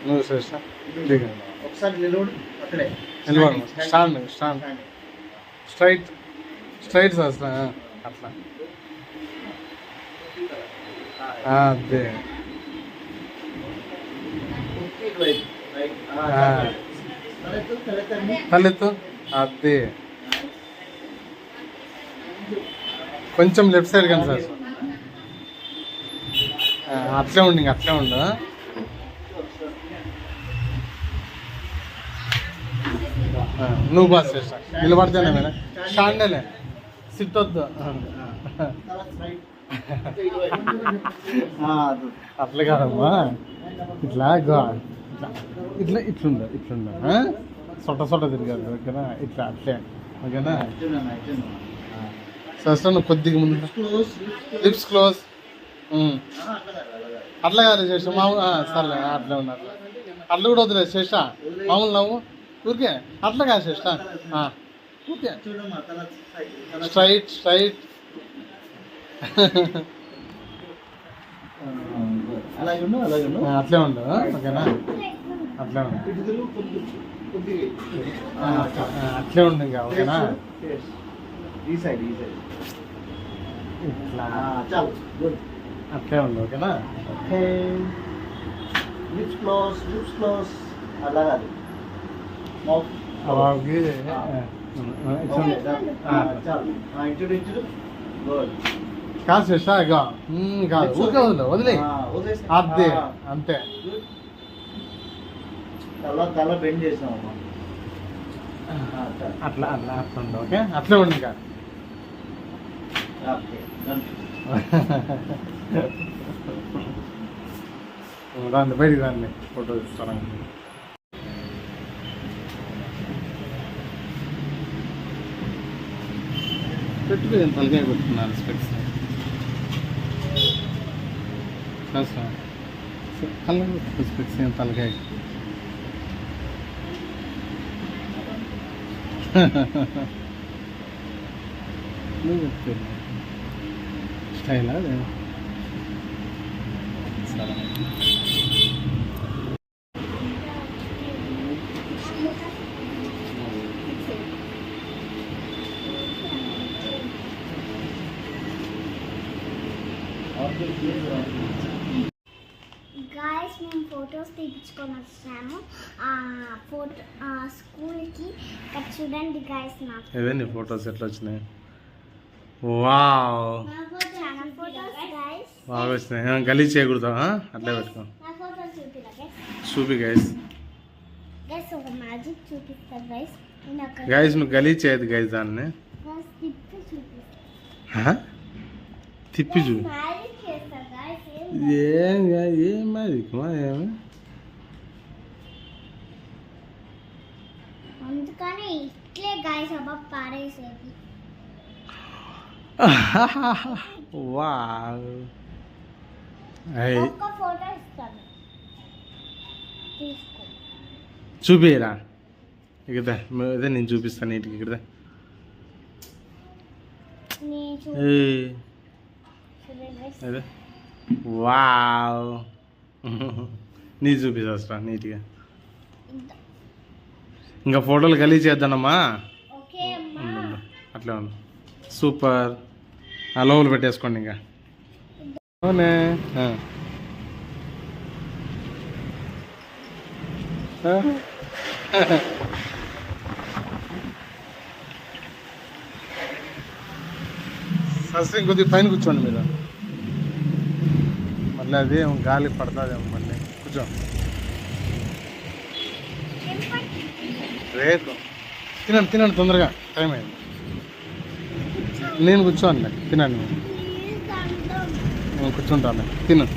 నువ్వు శ్రేష్ట ఒకసారి నిలబడు అక్కడే నిలబడు స్టాండ్ స్ట్రైట్ చేస్తా అట్లా అదే తలెత్తు అదే కొంచెం లెఫ్ట్ సైడ్ కానీ సార్ అట్లే ఉండి ఇంక అట్లే ఉండు నువ్వు బాస్ చేస్తా నిలబడితేనే మేడం స్టాండేలే సిట్ వద్దు అట్లా కాదమ్మా ఇట్లా ఇట్లా ఇట్లుండ సొట్ట తిరిగారు ఓకేనా ఇట్లా అట్లే ఓకేనా సరే నువ్వు కొద్దిగా ముందు లిప్స్ క్లోజ్ అట్లా కాదు శేష మామూలు సర్లే అట్లే ఉన్నారు అట్లా కూడా వద్దులే శేష మామూలు నవ్వు ఊరికే అట్లా కాదు శేష ఊరికే స్ట్రైట్ అట్లే ఉండు ఓకేనా అట్లే ఉండు అట్లే ఉండు ఇంకా ఓకేనా ఇట్లా అట్లే ఉండు ఓకేనా అలాగే కాదు శేష కాదు ఊరికే వదిలే అదే అంతే తల బెండ్ చేసామమ్మా అట్లా ఉండు ఓకే అట్లే ఉండు ఇంకా రాండి బయటికి రండి ఫోటో తీస్తాను పెట్టుకుని తలకాయ పెట్టుకున్నాను స్పెక్స్ స్పెక్స్ తలకాయ స్టైల్ అదే సరే గాయస్ మేము ఫొటోస్ తీపించుకొని వచ్చాము స్కూల్కి ఇక్కడ చూడండి గాయస్ నాకు ఇవన్నీ ఫొటోస్ ఎట్లా వచ్చినాయి వావ్ చాలా ఫొటోస్ గాయస్ బాగా వచ్చినాయి గలీజ్ చేయకూడదు అట్లే పెట్టుకో నా ఫోటోస్ చూపి గైస్ గైస్ ఒక మ్యాజిక్ చూపిస్తారు గైస్ గైస్ నువ్వు గలీజ్ చేయదు గైస్ దాన్ని తిప్పి చూపిస్తారు తిప్పి చూ మ్యాజిక్ చేస్తారు గైస్ ఏం మ్యాజిక్ ఏమి అందుకని ఇట్లే గైస్ అబ్బా పారేసేది వావ్ ఒక్క ఫోటో ఇస్తాను తీసుకో చూపిరా ఇక్కడ ఇదే నేను చూపిస్తాను నీటికి ఇక్కడ అదే వావ్ నీ చూపిస్తా నీట్గా ఇంకా ఫోటోలు గలీజ్ చేద్దానమ్మా అట్లా ఉంది సూపర్ లోపల పెట్టేసుకోండి ఇంకా అవునే సరే కొద్దిగా పైన కూర్చోండి మీరు మళ్ళీ అది గాలి పడుతుందేమో మళ్ళీ కూర్చో రేపు తినండి తొందరగా టైం అయింది నేను కూర్చోండి తినండి నేను కూర్చుంటాను తినండి